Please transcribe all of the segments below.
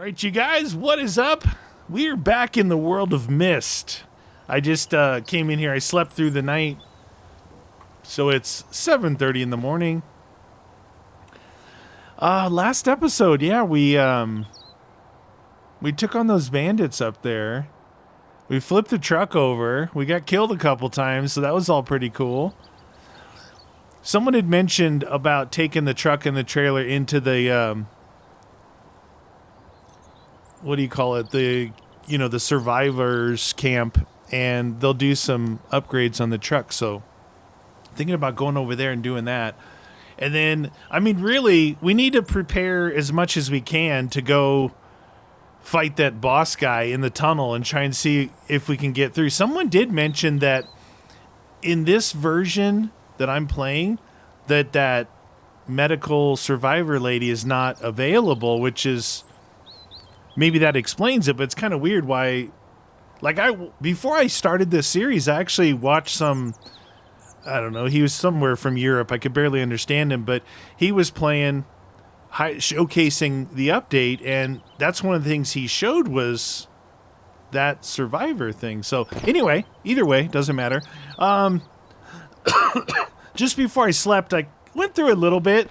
right, you guys, what is up? We're back in the world of Myst. I just came in here. I slept through the night, so it's 7:30 in the morning. Last episode, yeah, we took on those bandits up there. We flipped the truck over. We got killed a couple times, so that was all pretty cool. Someone had mentioned about taking the truck and the trailer into the what do you call it? The survivors camp, and they'll do some upgrades on the truck. So thinking about going over there and doing that. And then, I mean, really, we need to prepare as much as we can to go fight that boss guy in the tunnel and try and see if we can get through. Someone did mention that in this version that I'm playing, that medical survivor lady is not available, which is, maybe that explains it, but it's kind of weird why. Before I started this series, I actually watched some, I don't know, he was somewhere from Europe. I could barely understand him, but he was playing, showcasing the update, and that's one of the things he showed was that survivor thing. So anyway, either way, doesn't matter. Just before I slept, I went through a little bit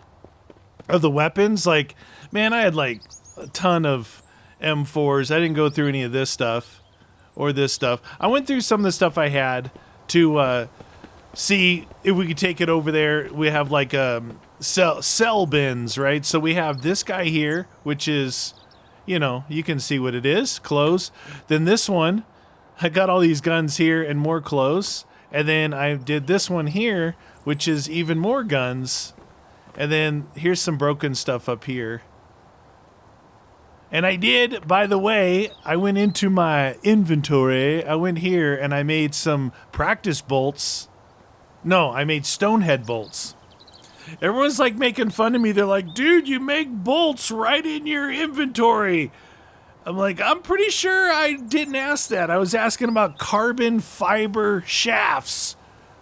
of the weapons. Like, man, I had like a ton of M4s. I didn't go through any of this stuff or this stuff. I went through some of the stuff I had to see if we could take it over there. We have like cell bins, right? So we have this guy here, which is, you can see what it is, clothes. Then this one, I got all these guns here and more clothes. And then I did this one here, which is even more guns. And then here's some broken stuff up here. And I did, by the way, I went into my inventory. I went here and I made some practice bolts. No, I made stonehead bolts. Everyone's like making fun of me. They're like, dude, you make bolts right in your inventory. I'm like, I'm pretty sure I didn't ask that. I was asking about carbon fiber shafts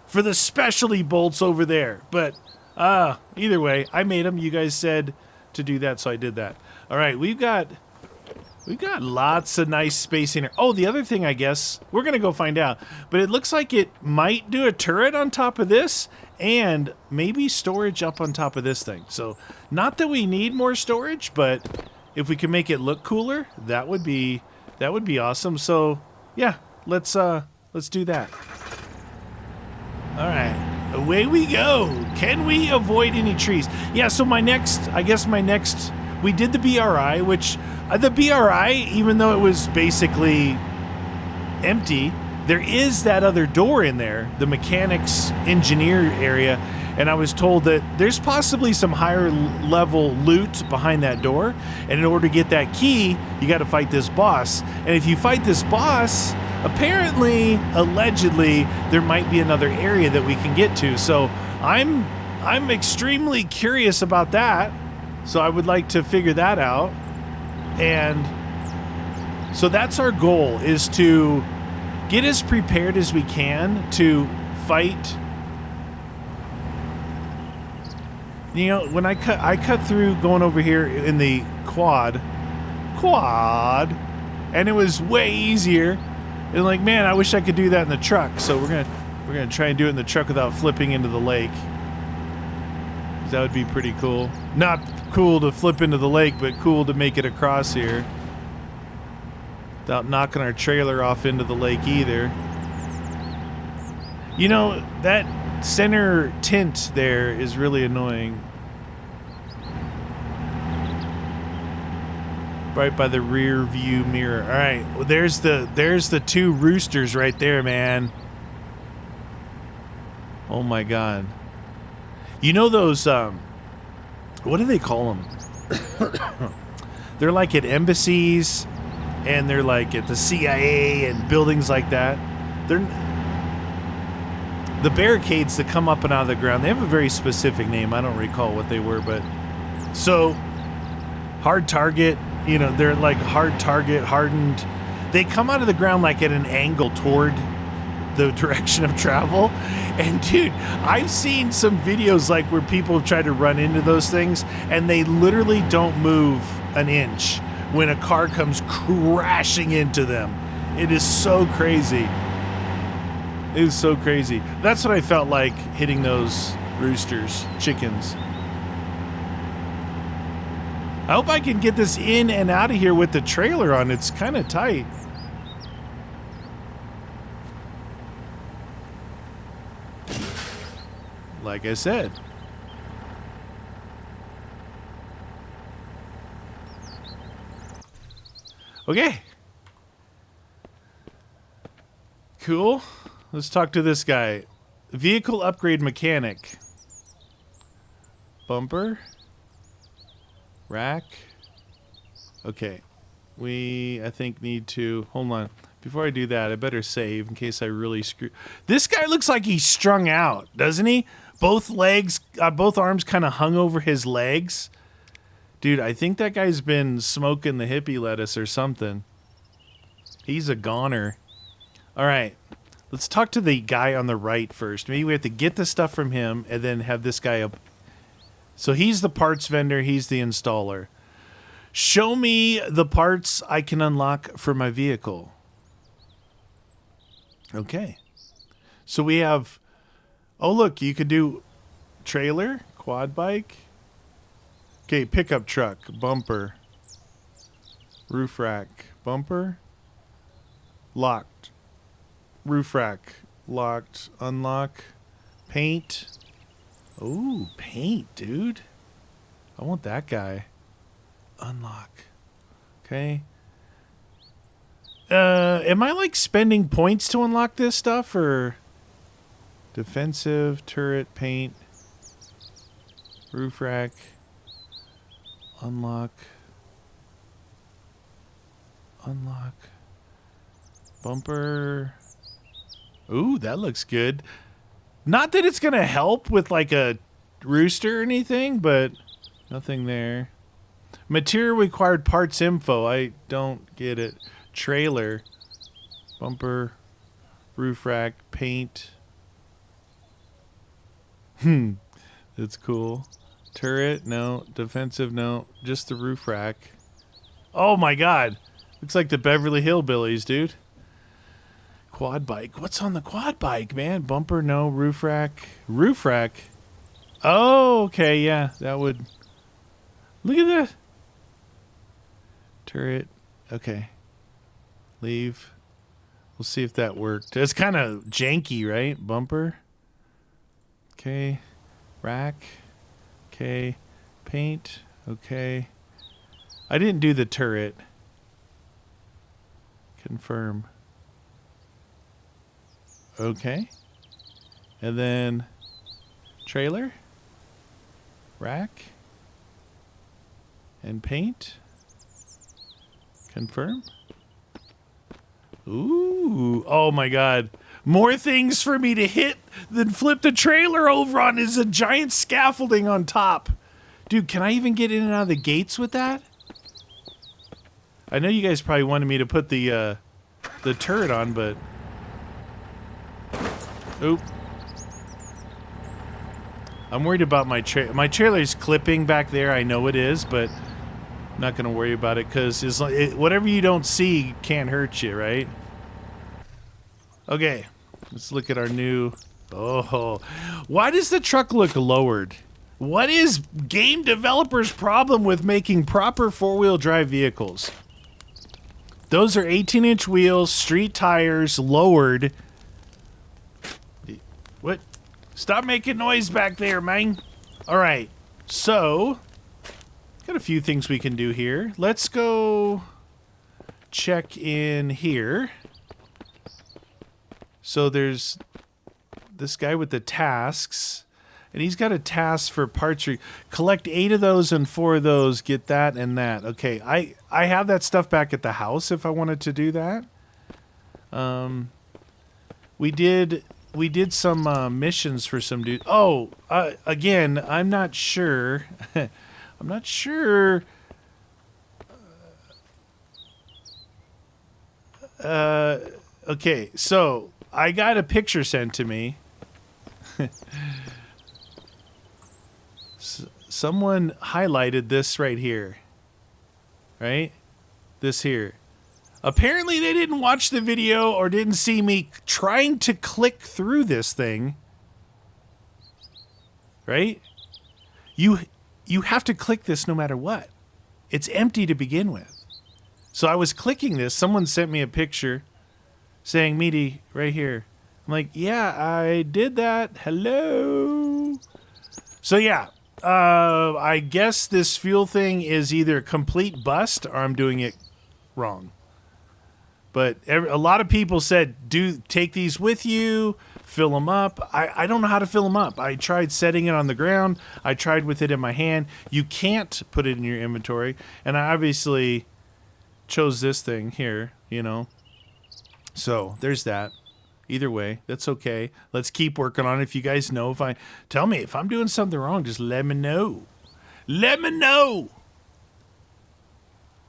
for the specialty bolts over there. But either way, I made them. You guys said to do that, so I did that. All right, we've got lots of nice spacing here. Oh, the other thing, I guess, we're going to go find out. But it looks like it might do a turret on top of this and maybe storage up on top of this thing. So not that we need more storage, but if we can make it look cooler, that would be awesome. So, yeah, let's do that. All right, away we go. Can we avoid any trees? Yeah, so we did the BRI, which the BRI, even though it was basically empty, there is that other door in there, the mechanics engineer area, and I was told that there's possibly some higher level loot behind that door, and in order to get that key, you got to fight this boss. And if you fight this boss, apparently, allegedly, there might be another area that we can get to. So I'm extremely curious about that. So I would like to figure that out. And so that's our goal, is to get as prepared as we can to fight. When I cut through going over here in the quad, and it was way easier. And like, man, I wish I could do that in the truck. So we're gonna try and do it in the truck without flipping into the lake. That would be pretty cool. Not cool to flip into the lake, but cool to make it across here without knocking our trailer off into the lake either. That center tint there is really annoying. Right by the rear view mirror. All right, well, there's the two roosters right there, man. Oh my God. Those, what do they call them? They're like at embassies, and they're like at the CIA and buildings like that. They're the barricades that come up and out of the ground. They have a very specific name. I don't recall what they were, but so hard target. They're like hard target, hardened. They come out of the ground like at an angle toward the direction of travel. And dude, I've seen some videos where people have tried to run into those things and they literally don't move an inch, when a car comes crashing into them. It is so crazy. It is so crazy. That's what I felt like hitting those roosters, chickens. I hope I can get this in and out of here with the trailer on. It's kind of tight. Like I said. Okay. Cool. Let's talk to this guy. Vehicle upgrade mechanic. Bumper. Rack. Okay. I think, need to... Hold on. Before I do that, I better save in case I really screw... This guy looks like he's strung out, doesn't he? Both legs, both arms kind of hung over his legs. Dude, I think that guy's been smoking the hippie lettuce or something. He's a goner. All right. Let's talk to the guy on the right first. Maybe we have to get the stuff from him and then have this guy up. So he's the parts vendor. He's the installer. Show me the parts I can unlock for my vehicle. Okay. So we have... Oh, look. You could do trailer, quad bike. Okay, pickup truck, bumper, roof rack, bumper, locked, roof rack, locked, unlock, paint. Ooh, paint, dude. I want that guy. Unlock. Okay. Am I like spending points to unlock this stuff or defensive, turret, paint, roof rack, unlock, bumper. Ooh, that looks good. Not that it's gonna help with like a rooster or anything, but nothing there. Material required parts info. I don't get it. Trailer, bumper, roof rack, paint. That's cool. Turret, no. Defensive, no. Just the roof rack. Oh my god. Looks like the Beverly Hillbillies, dude. Quad bike. What's on the quad bike, man? Bumper, no. Roof rack. Roof rack. Oh, okay, yeah. That would... Look at that. Turret. Okay. Leave. We'll see if that worked. It's kind of janky, right? Bumper. Okay. Rack. Okay. Paint. Okay. I didn't do the turret. Confirm. Okay. And then trailer. Rack. And paint. Confirm. Ooh. Oh my god. More things for me to hit than flip the trailer over on is a giant scaffolding on top. Dude, can I even get in and out of the gates with that? I know you guys probably wanted me to put the turret on, but... Oop. I'm worried about my trailer. My trailer's clipping back there. I know it is, but I'm not going to worry about it because whatever you don't see can't hurt you, right? Okay. Let's look at our new... Oh. Why does the truck look lowered? What is game developers' problem with making proper four-wheel drive vehicles? Those are 18-inch wheels, street tires, lowered. What? Stop making noise back there, man. All right. So, got a few things we can do here. Let's go check in here. So there's this guy with the tasks. And he's got a task for parts. Collect 8 of those and 4 of those. Get that and that. Okay, I have that stuff back at the house if I wanted to do that. We did some missions for some dude. Oh, again, I'm not sure. I'm not sure. Okay, so I got a picture sent to me. Someone highlighted this right here, right? This here. Apparently they didn't watch the video or didn't see me trying to click through this thing. Right? You have to click this no matter what. It's empty to begin with. So I was clicking this. Someone sent me a picture saying, Meaty, right here. I'm like, yeah, I did that. Hello. So yeah, I guess this fuel thing is either a complete bust or I'm doing it wrong. But a lot of people said, take these with you, fill them up. I don't know how to fill them up. I tried setting it on the ground. I tried with it in my hand. You can't put it in your inventory. And I obviously chose this thing here, you know. So there's that. Either way, that's okay. Let's keep working on it. If you guys know, tell me if I'm doing something wrong, just let me know. Let me know.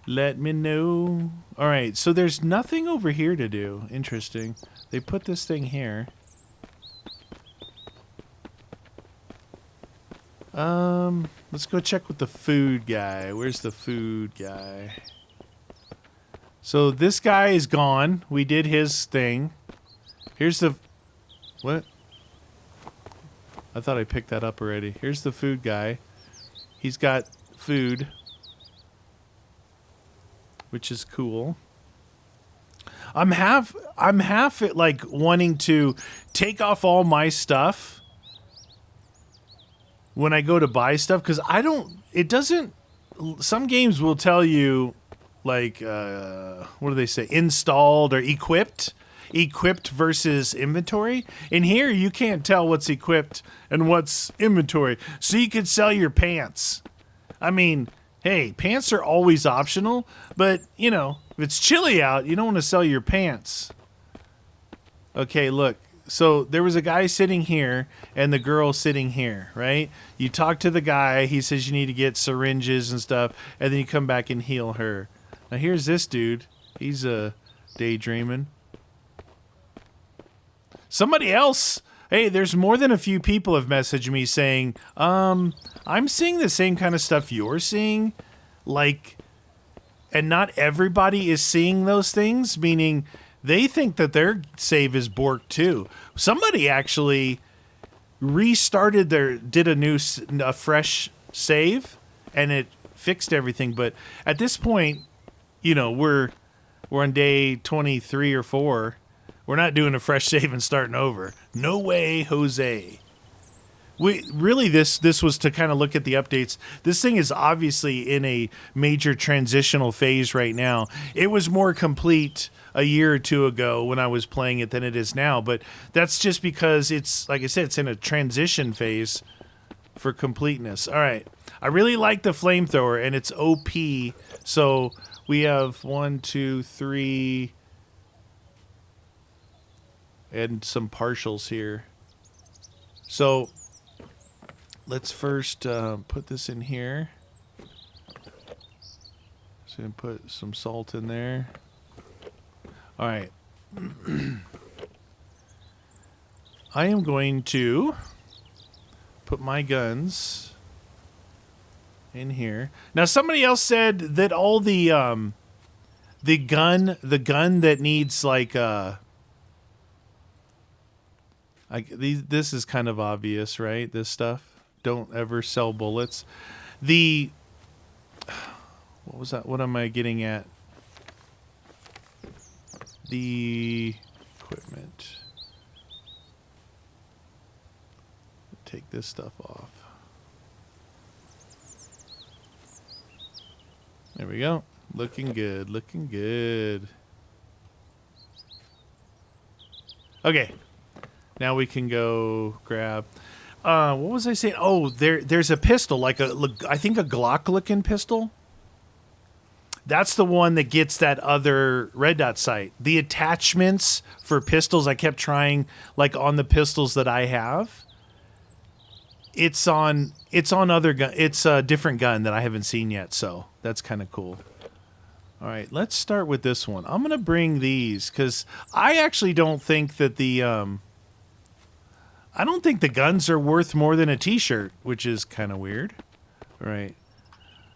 Let me know. All right, so there's nothing over here to do. Interesting. They put this thing here. Let's go check with the food guy. Where's the food guy? So this guy is gone. We did his thing. Here's the... What? I thought I picked that up already. Here's the food guy. He's got food, which is cool. I'm half like wanting to take off all my stuff when I go to buy stuff, because some games will tell you like what do they say, installed or equipped versus inventory. In here you can't tell what's equipped and what's inventory, so you could sell your pants. I mean, hey, pants are always optional, but you know, if it's chilly out, you don't want to sell your pants. Okay, look. So there was a guy sitting here and the girl sitting here, right? You talk to the guy, he says you need to get syringes and stuff, and then you come back and heal her. Now here's this dude. He's daydreaming. Somebody else, hey, there's more than a few people have messaged me saying, I'm seeing the same kind of stuff you're seeing, like, and not everybody is seeing those things, meaning they think that their save is borked too. Somebody actually did a fresh save, and it fixed everything. But at this point, you know, we're on day 23 or 4. We're not doing a fresh save and starting over. No way, Jose. This was to kind of look at the updates. This thing is obviously in a major transitional phase right now. It was more complete a year or two ago when I was playing it than it is now, but that's just because it's, like I said, it's in a transition phase for completeness. All right. I really like the flamethrower, and it's OP. So we have 1, 2, 3, and some partials here. So let's first put this in here. So I'm gonna put some salt in there. All right. I am going to put my guns in here. Now somebody else said that all the gun that needs like this is kind of obvious, right? This stuff. Don't ever sell bullets. What was that? What am I getting at? The equipment. Take this stuff off. There we go. Looking good. Looking good. Okay. Now we can go grab. What was I saying? Oh, there's a pistol, like I think a Glock-looking pistol. That's the one that gets that other red dot sight. The attachments for pistols, I kept trying, like on the pistols that I have. It's on other gun. It's a different gun that I haven't seen yet, so that's kind of cool. All right, let's start with this one. I'm gonna bring these because I actually don't think that the guns are worth more than a t-shirt, which is kind of weird. All right.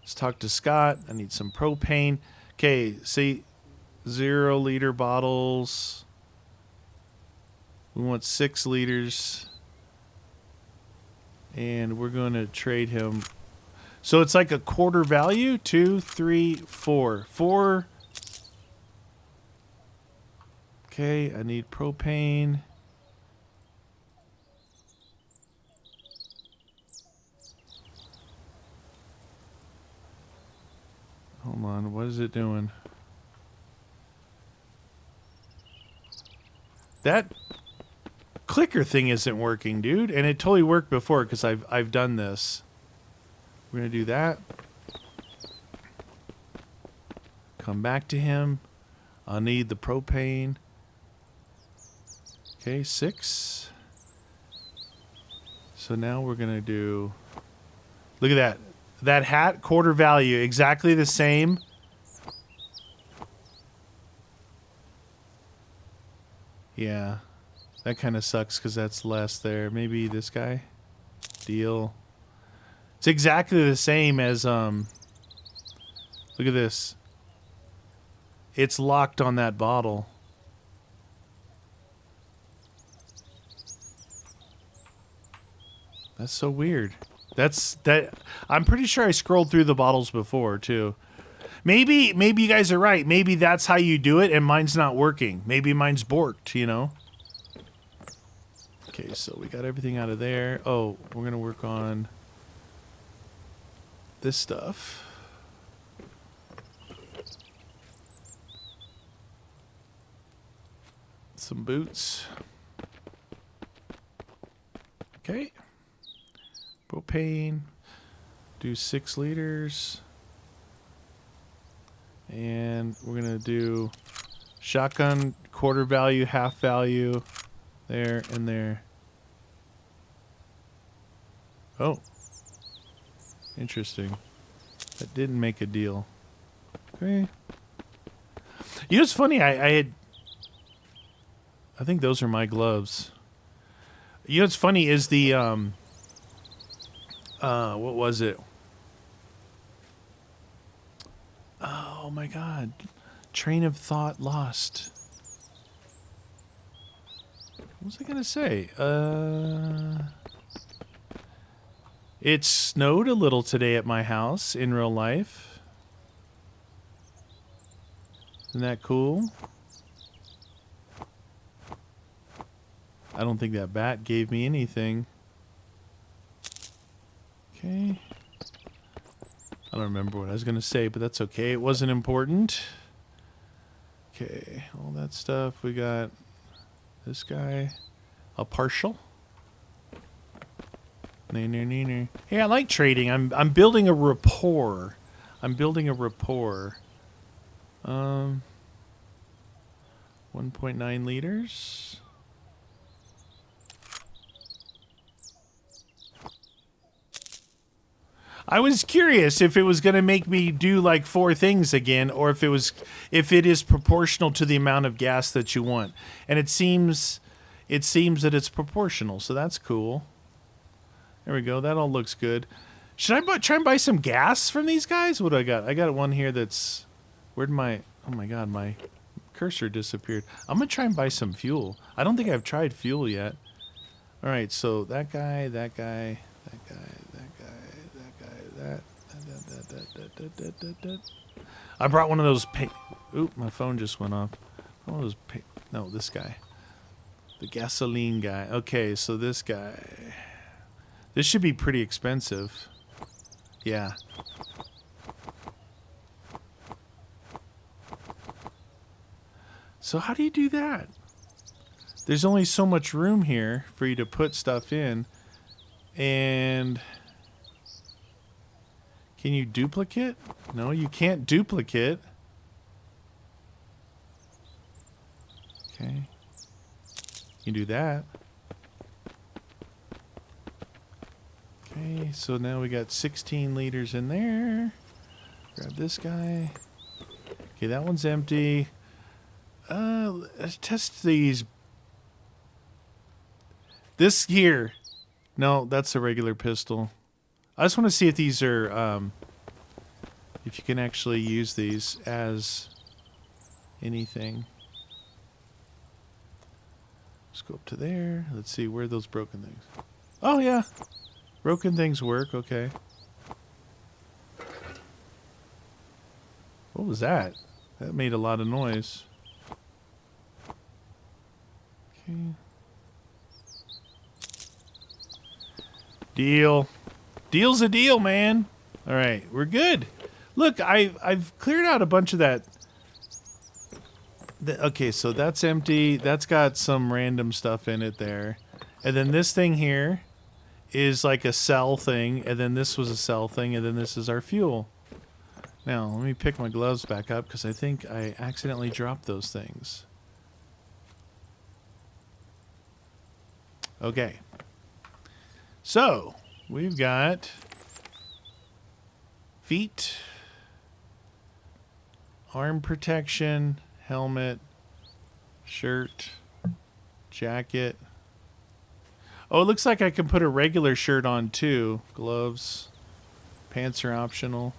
Let's talk to Scott. I need some propane. Okay, see, 0 liter bottles. We want 6 liters. And we're going to trade him. So it's like a quarter value. 2, 3, 4. 4. Okay, I need propane. Hold on, what is it doing? That clicker thing isn't working, dude, and it totally worked before because I've done this. We're gonna do that. Come back to him. I'll need the propane. Okay, 6. So now we're gonna do. Look at that. That hat, quarter value, exactly the same. Yeah, that kind of sucks because that's less there. Maybe this guy. Deal. It's exactly the same as look at this. It's locked on that bottle. That's so weird. That I'm pretty sure I scrolled through the bottles before too. Maybe you guys are right. Maybe that's how you do it and mine's not working. Maybe mine's borked, you know? Okay, so we got everything out of there. Oh, we're going to work on this stuff. Some boots. Okay. Propane. Do 6 liters. And we're going to do shotgun, quarter value, half value. There and there. Oh. Interesting. That didn't make a deal. Okay. You know what's funny? I think those are my gloves. You know what's funny is the what was it? Oh my god. Train of thought lost. What was I gonna say? It snowed a little today at my house in real life. Isn't that cool? I don't think that bat gave me anything. Okay. I don't remember what I was going to say, but that's okay. It wasn't important. Okay, all that stuff. We got this guy. A partial. Hey, I like trading. I'm building a rapport. I'm building a rapport. 1.9 liters. I was curious if it was going to make me do like 4 things again, or if it is proportional to the amount of gas that you want. And it seems that it's proportional, so that's cool. There we go. That all looks good. Should I try and buy some gas from these guys? What do I got? I got one here that's... Where'd my... Oh my god, my cursor disappeared. I'm going to try and buy some fuel. I don't think I've tried fuel yet. Alright, so that guy, that guy, that guy, that guy, that guy, that. I brought one of those... Oop, my phone just went off. One of those... No, this guy. The gasoline guy. Okay, so this guy... This should be pretty expensive. Yeah. So how do you do that? There's only so much room here for you to put stuff in. And... Can you duplicate? No, you can't duplicate. Okay. You can do that. Okay, so now we got 16 liters in there. Grab this guy. Okay, that one's empty. Let's test these. This here. No, that's a regular pistol. I just want to see if these are, if you can actually use these as anything. Let's go up to there. Let's see where are those broken things. Oh yeah, broken things work. Okay. What was that? That made a lot of noise. Okay. Deal. Deal's a deal, man. All right, we're good. Look, I've cleared out a bunch of that. Okay, so that's empty. That's got some random stuff in it there. And then this thing here is like a cell thing. And then this was a cell thing. And then this is our fuel. Now, let me pick my gloves back up because I think I accidentally dropped those things. Okay. So, we've got feet, arm protection, helmet, shirt, jacket. Oh, it looks like I can put a regular shirt on too. Gloves, pants are optional.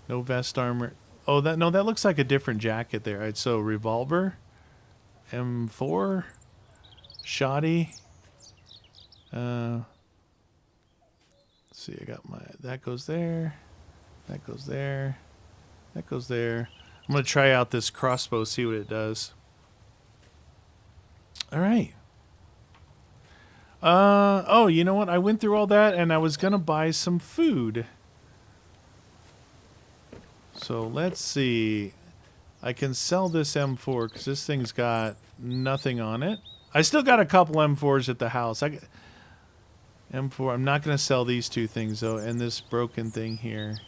No vest armor. Oh, that looks like a different jacket there. Right, so revolver, M4, shoddy. Let's see, I got that goes there, that goes there, that goes there. I'm gonna try out this crossbow, see what it does. All right. Oh, you know what? I went through all that and I was gonna buy some food. So let's see. I can sell this M4 because this thing's got nothing on it. I still got a couple M4s at the house. M4. I'm not going to sell these two things though, and this broken thing here.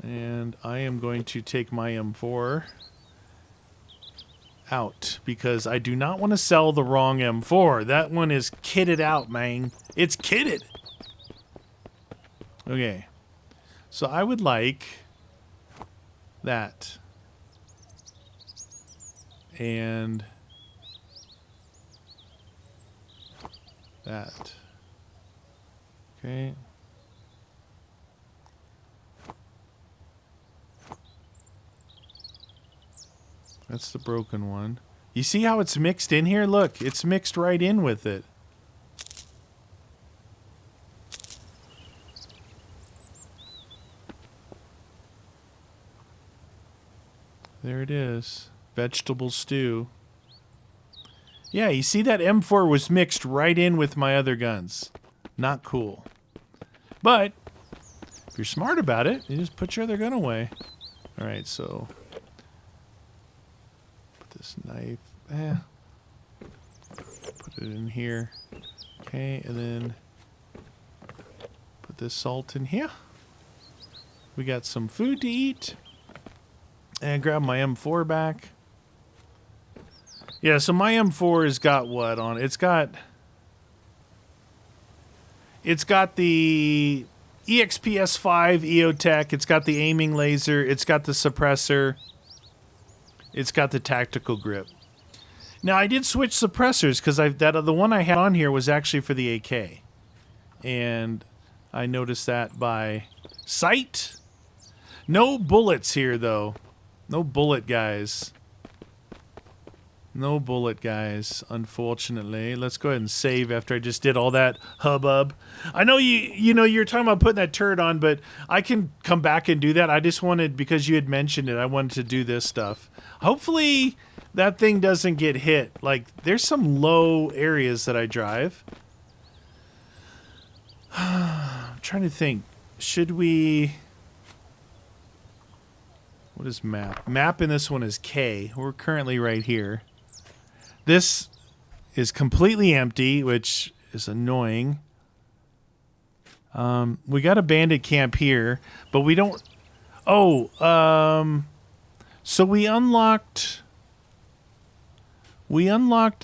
And I am going to take my M4 out because I do not want to sell the wrong M4. That one is kitted out, man. It's kitted. Okay. So I would like that. And that. Okay. That's the broken one. You see how it's mixed in here? Look, it's mixed right in with it. There it is. Vegetable stew. Yeah, you see that M4 was mixed right in with my other guns. Not cool. But if you're smart about it, you just put your other gun away. All right, so put this knife. Put it in here. Okay, and then put this salt in here. We got some food to eat. And grab my M4 back. Yeah, so my M4 has got what on it? It's got the EXPS5 EOTech. It's got the aiming laser. It's got the suppressor. It's got the tactical grip. Now, I did switch suppressors because the one I had on here was actually for the AK. And I noticed that by sight. No bullets here, though. No bullet, guys. No bullet, guys, unfortunately. Let's go ahead and save after I just did all that hubbub. I know you're talking about putting that turret on, but I can come back and do that. I just wanted, because you had mentioned it, I wanted to do this stuff. Hopefully that thing doesn't get hit. Like, there's some low areas that I drive. I'm trying to think. Should we... What is map? Map in this one is K. We're currently right here. This is completely empty, which is annoying. We got a bandit camp here, but we don't... Oh, so we unlocked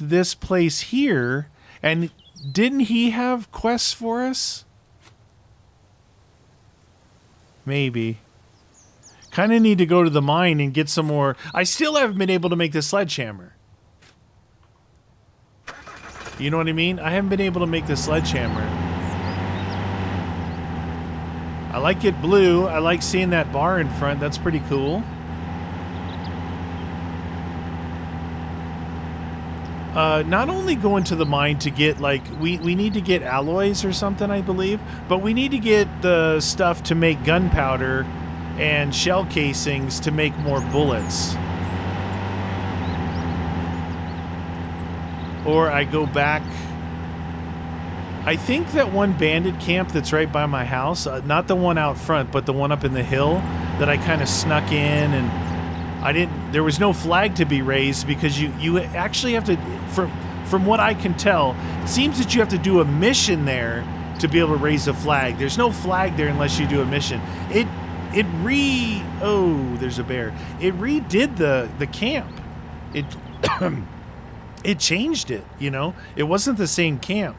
this place here, and didn't he have quests for us? Maybe. Kind of need to go to the mine and get some more. I still haven't been able to make the sledgehammer. You know what I mean? I haven't been able to make the sledgehammer. I like it blue. I like seeing that bar in front. That's pretty cool. Not only going to the mine to get, like, we need to get alloys or something, I believe, but we need to get the stuff to make gunpowder and shell casings to make more bullets. Or I go back. I think that one bandit camp that's right by my house, not the one out front, but the one up in the hill that I kind of snuck in, and there was no flag to be raised because you actually have to, from what I can tell, it seems that you have to do a mission there to be able to raise a flag. There's no flag there unless you do a mission. Oh, there's a bear. It redid the camp. It changed it, you know? It wasn't the same camp.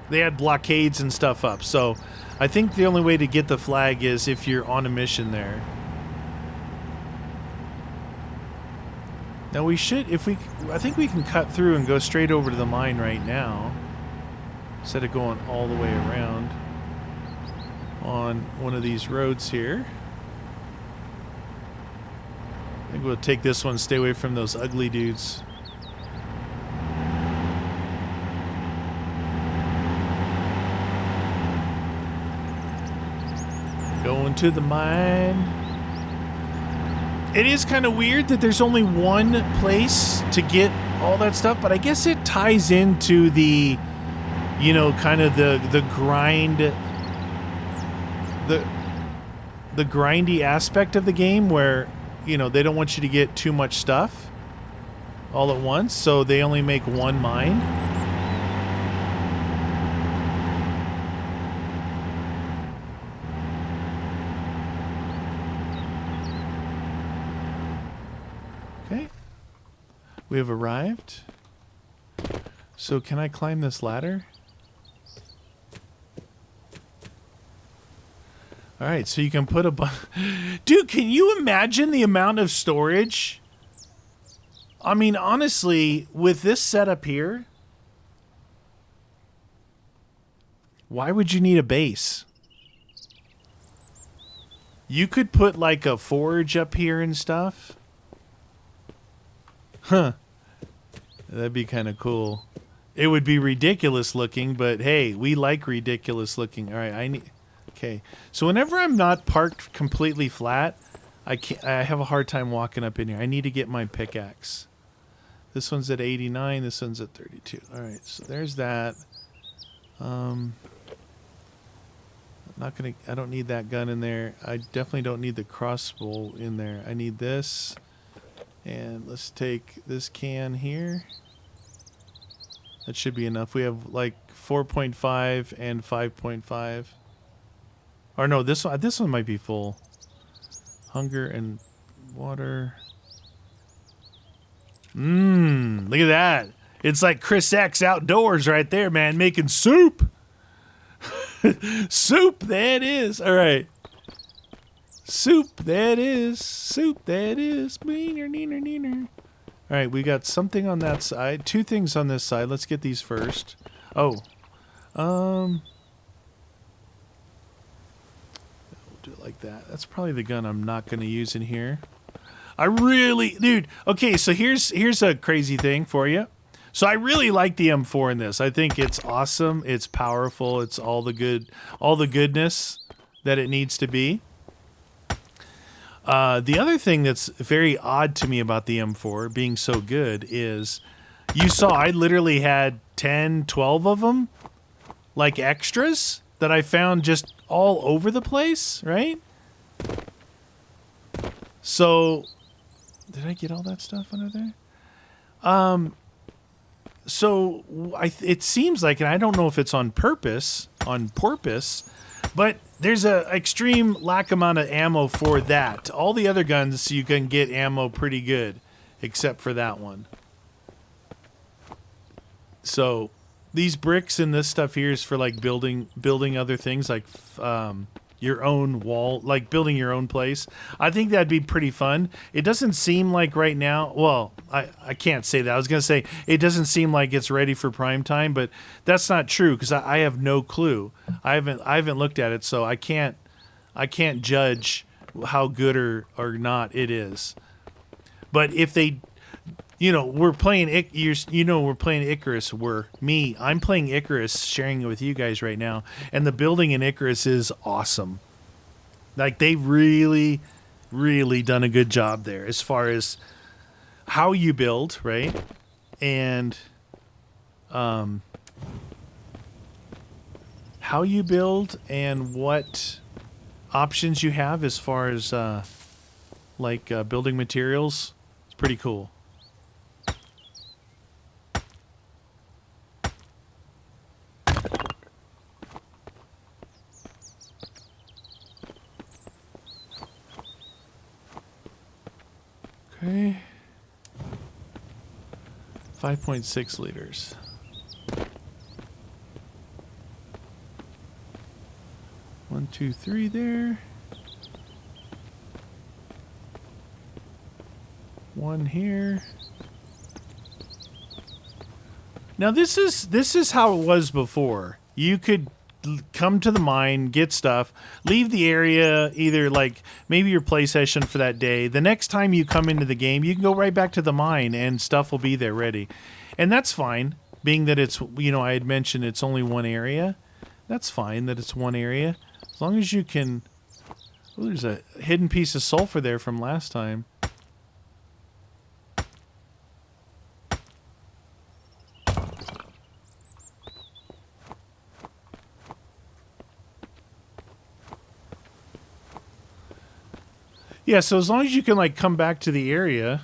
They had blockades and stuff up. So I think the only way to get the flag is if you're on a mission there. Now I think we can cut through and go straight over to the mine right now. Instead of going all the way around on one of these roads here. I think we'll take this one, stay away from those ugly dudes. Going to the mine. It is kind of weird that there's only one place to get all that stuff, but I guess it ties into the, you know, kind of the grind, the grindy aspect of the game where, you know, they don't want you to get too much stuff all at once, so they only make one mine. Okay. We have arrived. So can I climb this ladder? All right, so you can put Dude, can you imagine the amount of storage? I mean, honestly, with this setup here, why would you need a base? You could put like a forge up here and stuff. Huh. That'd be kind of cool. It would be ridiculous looking, but hey, we like ridiculous looking. All right, okay. So whenever I'm not parked completely flat, I have a hard time walking up in here. I need to get my pickaxe. This one's at 89, this one's at 32. All right, so there's that. I don't need that gun in there. I definitely don't need the crossbow in there. I need this. And let's take this can here. That should be enough. We have like 4.5 and 5.5. Or no, this one might be full. Hunger and water. Look at that. It's like Chris X outdoors right there, man, making soup. Soup, that is. All right. Soup, that is. Soup, that is. Neener, neener, neener. All right, we got something on that side. Two things on this side. Let's get these first. Oh. We'll do it like that. That's probably the gun I'm not going to use in here. Dude, okay, so here's a crazy thing for you. So I really like the M4 in this. I think it's awesome. It's powerful. It's all the goodness that it needs to be. The other thing that's very odd to me about the M4 being so good is you saw I literally had 10, 12 of them, like extras that I found just all over the place, right? So, did I get all that stuff under there? So it seems like, and I don't know if it's on porpoise, but there's a extreme lack amount of ammo for that. All the other guns you can get ammo pretty good, except for that one. So these bricks and this stuff here is for like building other things, like your own wall, like building your own place. I think that'd be pretty fun. It doesn't seem like right now, well, I can't say that. I was going to say it doesn't seem like it's ready for prime time, but that's not true because I have no clue. I haven't looked at it, so I can't I can't judge how good or not it is. But if they, we're playing we're playing Icarus. I'm playing Icarus, sharing it with you guys right now, and the building in Icarus is awesome. Like they've really, really done a good job there as far as how you build, right? And how you build and what options you have as far as building materials. It's pretty cool. Okay. 5.6 liters. One, two, three there. One here. Now this is how it was before. You could come to the mine, get stuff, leave the area, either like maybe your play session for that day. The next time you come into the game, you can go right back to the mine and stuff will be there ready. And that's fine, being that it's, I had mentioned it's only one area. That's fine that it's one area. As long as you can... Oh, there's a hidden piece of sulfur there from last time. Yeah, so as long as you can, like, come back to the area...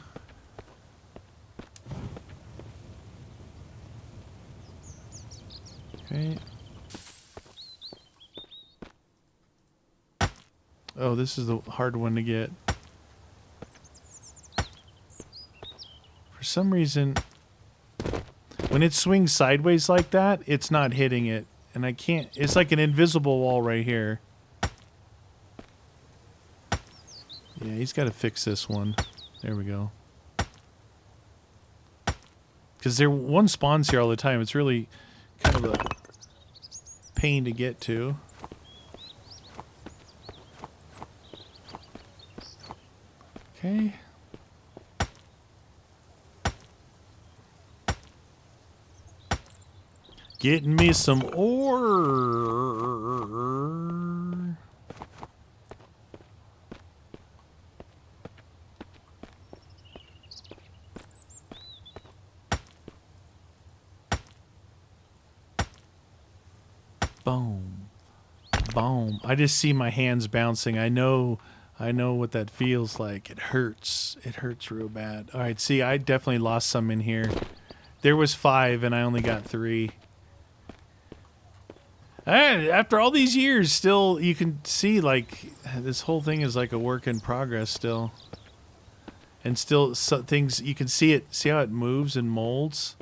Okay. Oh, this is the hard one to get. For some reason, when it swings sideways like that, it's not hitting it. And I can't... It's like an invisible wall right here. Yeah, he's got to fix this one. There we go. Because one spawns here all the time. It's really kind of a pain to get to. Okay. Getting me some ore. Boom. Boom. I just see my hands bouncing. I know what that feels like. It hurts. It hurts real bad. All right, see, I definitely lost some in here. There was 5 and I only got 3. After all these years, still, you can see, like, this whole thing is like a work in progress still. And still, things, you can see it, see how it moves and molds?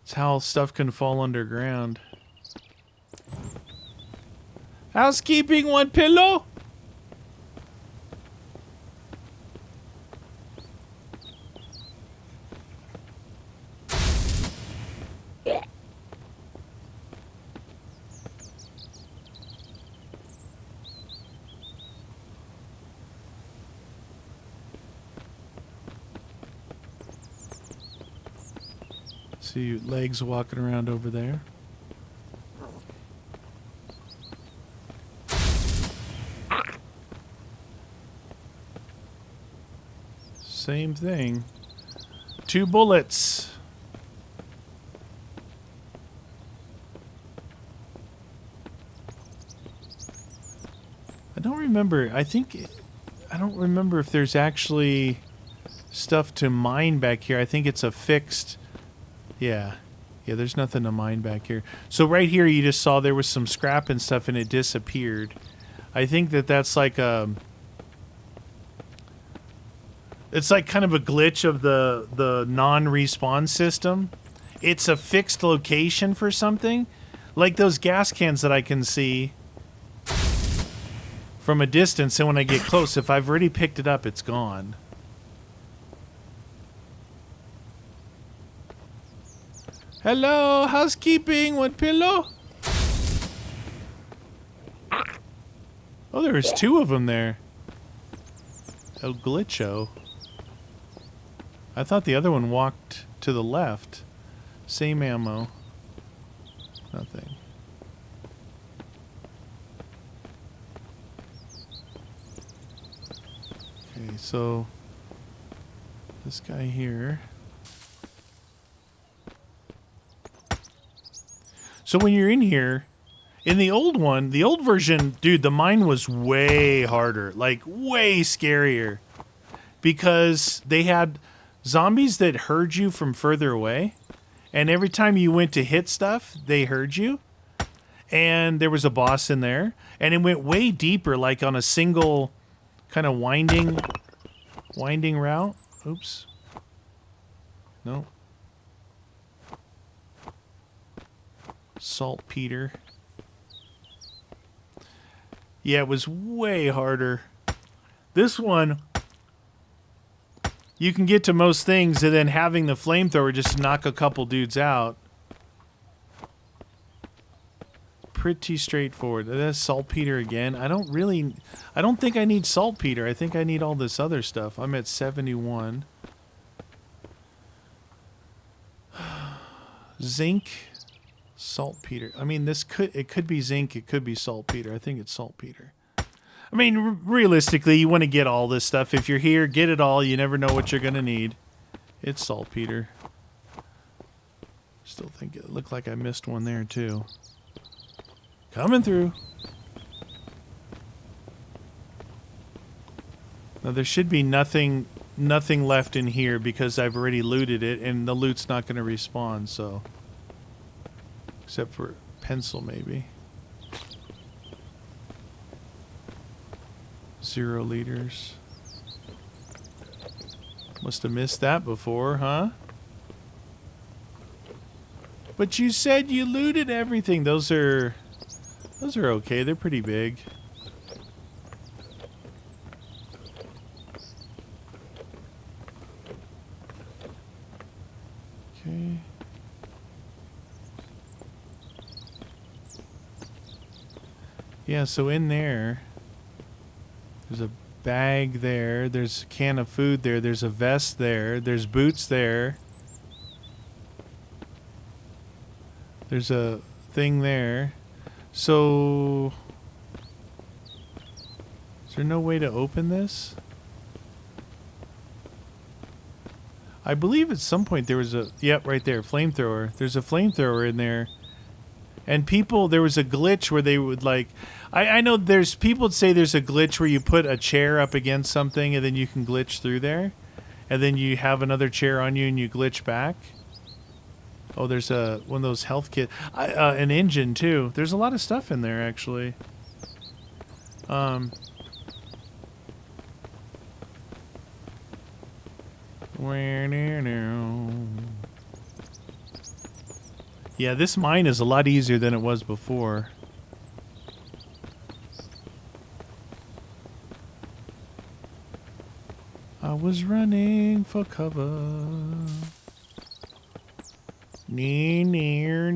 It's how stuff can fall underground. Housekeeping, 1 pillow? See legs walking around over there. Same thing. 2 bullets. I don't remember. I don't remember if there's actually stuff to mine back here. I think it's a fixed... Yeah, there's nothing to mine back here. So right here you just saw there was some scrap and stuff and it disappeared. I think that's like a... It's like kind of a glitch of the non-respawn system. It's a fixed location for something. Like those gas cans that I can see from a distance, and when I get close, if I've already picked it up, it's gone. Hello, housekeeping, 1 pillow? Oh, there's two of them there. El Glitcho. I thought the other one walked to the left. Same ammo. Nothing. Okay, so this guy here. So when you're in here, in the old one, the old version, dude, the mine was way harder, like way scarier, because they had zombies that heard you from further away, and every time you went to hit stuff, they heard you, and there was a boss in there, and it went way deeper, like on a single kind of winding route. Oops. No. Saltpeter. Yeah, it was way harder. This one, you can get to most things, and then having the flamethrower just knock a couple dudes out. Pretty straightforward. That's saltpeter again. I don't think I need saltpeter. I think I need all this other stuff. I'm at 71. Zinc. Saltpeter. I mean, it could be zinc, it could be saltpeter. I think it's saltpeter. I mean, realistically, you want to get all this stuff. If you're here, get it all. You never know what you're going to need. It's saltpeter. Still think it looked like I missed one there, too. Coming through. Now, there should be nothing left in here because I've already looted it, and the loot's not going to respawn, so... Except for pencil, maybe. 0 liters. Must have missed that before, huh? But you said you looted everything. Those are okay. They're pretty big. Okay. Yeah, so in there's a bag there, there's a can of food there, there's a vest there, there's boots there. There's a thing there. So, is there no way to open this? I believe at some point there was yep, right there, flamethrower. There's a flamethrower in there. And there was a glitch where they would like, I know there's people that say there's a glitch where you put a chair up against something and then you can glitch through there. And then you have another chair on you and you glitch back. Oh, there's one of those health kits. An engine too. There's a lot of stuff in there actually. Yeah, this mine is a lot easier than it was before. I was running for cover. Near.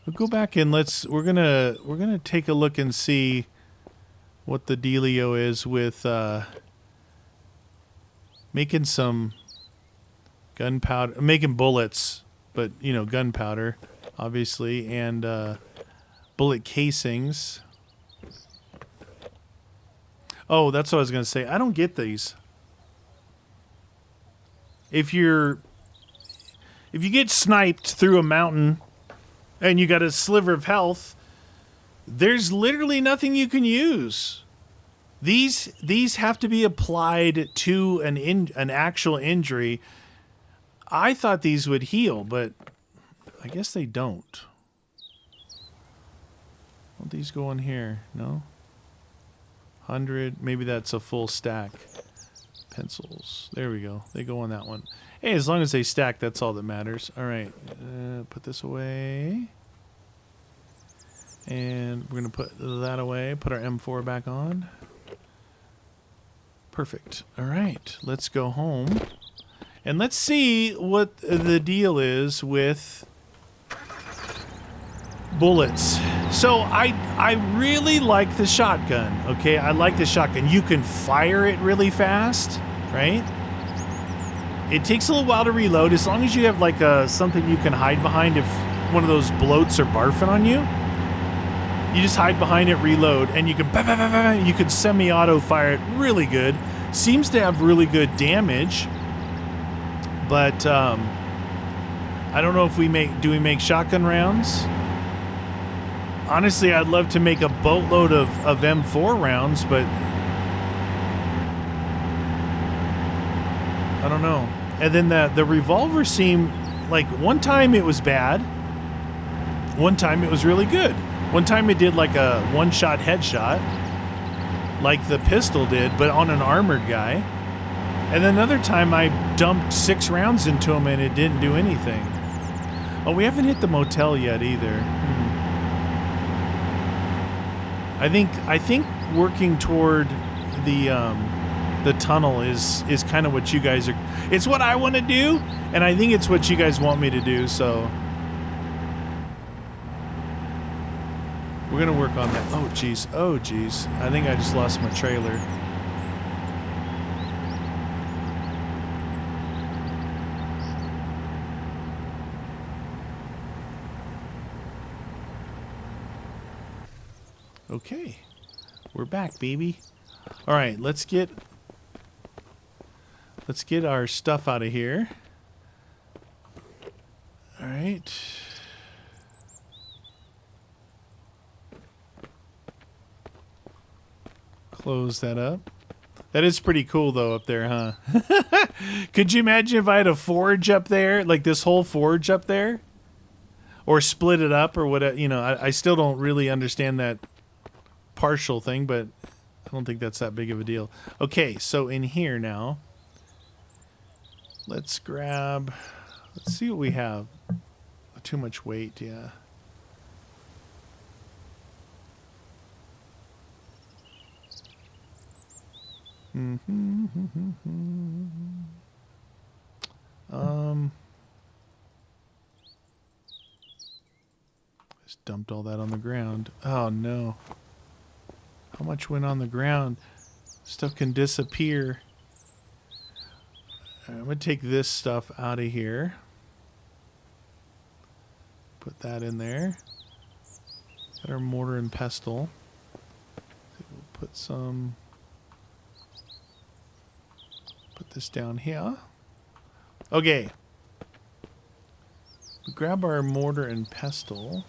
We'll go back and we're gonna take a look and see what the dealio is with making some gunpowder, making bullets, but you know, gunpowder, obviously, and bullet casings. Oh, that's what I was gonna say. I don't get these. If you get sniped through a mountain and you got a sliver of health, there's literally nothing you can use. These have to be applied to an actual injury. I thought these would heal, but I guess they don't. Won't these go in here? No? 100. Maybe that's a full stack. Pencils. There we go. They go on that one. Hey, as long as they stack, that's all that matters. All right. Put this away. And we're going to put that away. Put our M4 back on. Perfect. All right. Let's go home. And let's see what the deal is with bullets. So I really like the shotgun, okay? I like the shotgun. You can fire it really fast, right? It takes a little while to reload. As long as you have like something you can hide behind if one of those bloats are barfing on you. You just hide behind it, reload, and you can semi-auto fire it really good. Seems to have really good damage, but I don't know if we make shotgun rounds. Honestly, I'd love to make a boatload of M4 rounds, but I don't know. And then the revolver seemed like one time it was bad, one time it was really good. One time it did like a one-shot headshot, like the pistol did, but on an armored guy. And then another time I dumped 6 rounds into him and it didn't do anything. Oh, we haven't hit the motel yet either. I think working toward the tunnel is kind of what you guys are. It's what I want to do, and I think it's what you guys want me to do. So we're gonna work on that. Oh geez, oh geez. I think I just lost my trailer. Okay, we're back, baby. All right, let's get our stuff out of here. All right. Close that up. That is pretty cool though up there, huh? Could you imagine if I had a forge up there, like this whole forge up there? Or split it up or whatever, you know, I still don't really understand that partial thing, but I don't think that's that big of a deal. Okay, so in here now, let's see what we have. Too much weight, yeah. Just dumped all that on the ground. Oh no. How much went on the ground? Stuff can disappear. I'm gonna take this stuff out of here. Put that in there. Got our mortar and pestle. We'll put some. Put this down here. Okay. We grab our mortar and pestle.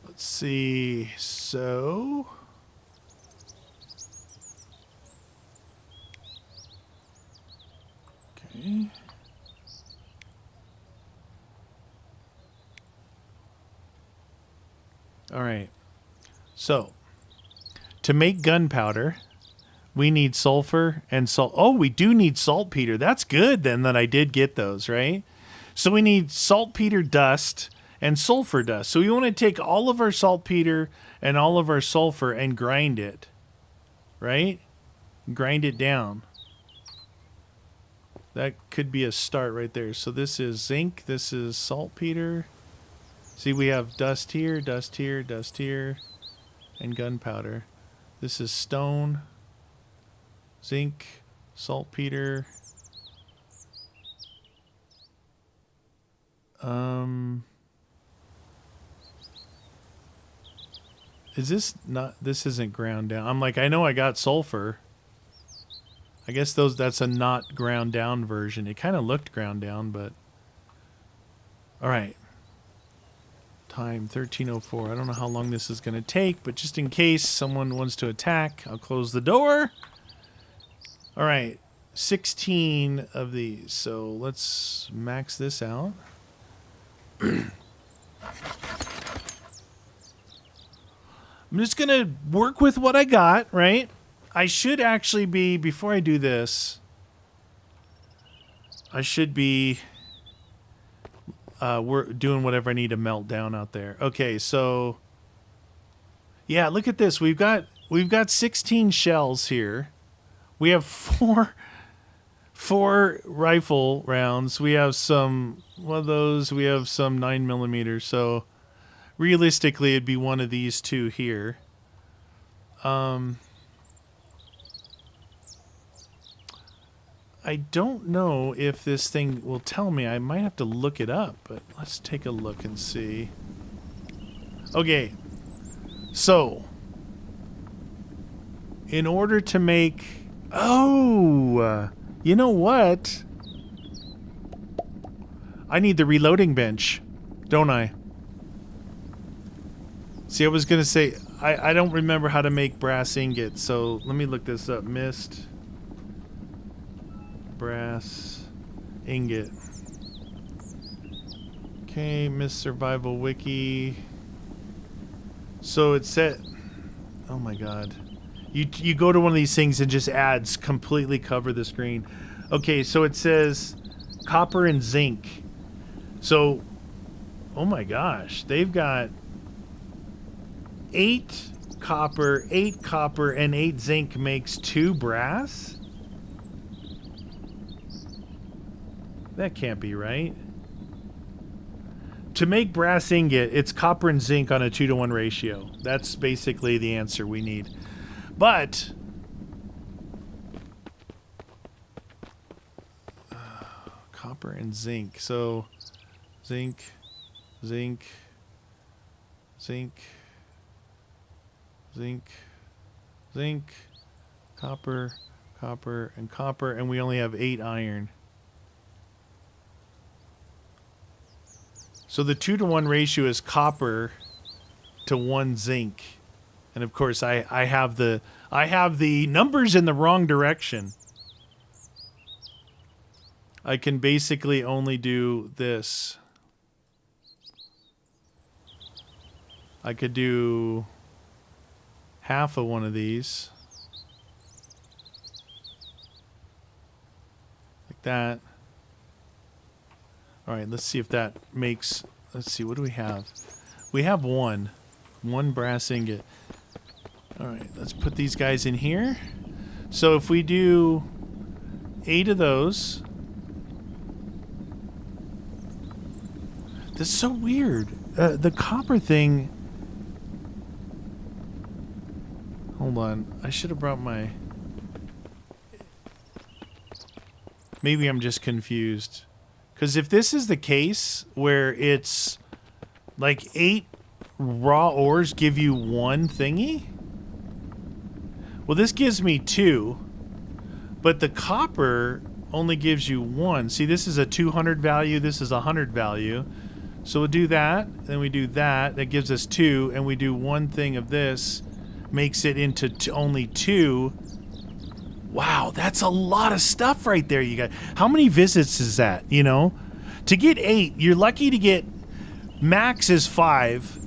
Let's see. So. Okay. All right. So, to make gunpowder, we need sulfur and salt. Oh, we do need saltpeter. That's good then that I did get those, right? So we need saltpeter dust and sulfur dust. So we want to take all of our saltpeter and all of our sulfur and grind it, right? Grind it down. That could be a start right there. So this is zinc. This is saltpeter. See, we have dust here, dust here, dust here, and gunpowder. This is stone, zinc, saltpeter. Is this not? This isn't ground down. I'm like, I know I got sulfur. I guess that's a not ground down version. It kind of looked ground down, but all right. Time 13:04. I don't know how long this is going to take, but just in case someone wants to attack, I'll close the door. All right, 16 of these. So let's max this out. I'm just going to work with what I got, right? I should actually be, before I do this, I should be we're doing whatever I need to melt down out there. Okay, so yeah, look at this. We've got 16 shells here. We have four rifle rounds. We have some one of those. We have some 9mm. So realistically, it'd be one of these two here. I don't know if this thing will tell me. I might have to look it up, but let's take a look and see. Okay. So, in order to make... Oh! You know what? I need the reloading bench, don't I? See, I was going to say, I don't remember how to make brass ingots, so let me look this up. Mist brass ingot. Okay, Mist Survival Wiki. So it said... Oh my god. You go to one of these things and just ads completely cover the screen. Okay, so it says copper and zinc. So, oh my gosh, they've got 8 copper, and 8 zinc makes 2 brass? That can't be right. To make brass ingot, it's copper and zinc on a 2-to-1 ratio. That's basically the answer we need. But copper and zinc. So zinc, zinc, zinc, zinc, zinc, copper, copper, and copper, and we only have 8 iron. So the 2-to-1 ratio is copper to 1 zinc. And of course I have the numbers in the wrong direction. I can basically only do this. I could do half of one of these. Like that. Alright, let's see if that makes... Let's see, what do we have? We have one brass ingot. Alright, let's put these guys in here. So if we do 8 of those... That's so weird. The copper thing... Hold on, I should have brought my... Maybe I'm just confused. Because if this is the case, where it's like 8 raw ores give you 1 thingy? Well, this gives me 2, but the copper only gives you 1. See, this is a 200 value, this is a 100 value. So we'll do that, then we do that, that gives us 2, and we do 1 thing of this, makes it into only 2. Wow, that's a lot of stuff right there, you guys. How many visits is that, you know? To get 8, you're lucky to get... Max is 5.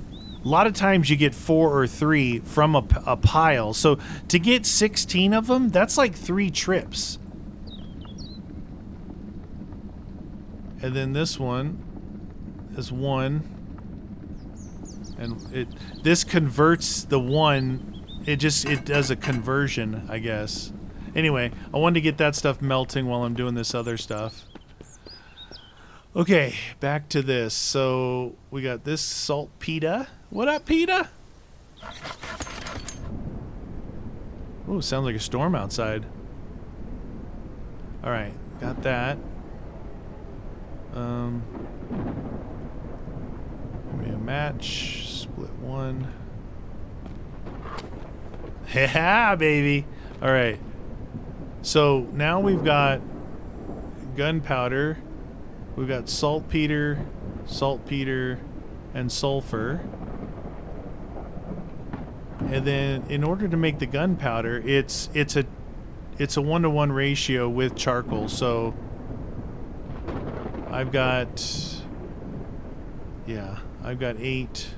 A lot of times you get 4 or 3 from a pile. So to get 16 of them, that's like 3 trips. And then this one is 1. And this converts the 1. It does a conversion, I guess. Anyway, I wanted to get that stuff melting while I'm doing this other stuff. Okay, back to this. So we got this saltpeter. What up, Peter? Oh, sounds like a storm outside. All right, got that. Give me a match. Split 1. Yeah, baby. All right. So now we've got gunpowder, we've got saltpeter, and sulfur. And then in order to make the gunpowder, it's a 1-to-1 ratio with charcoal. So I've got 8.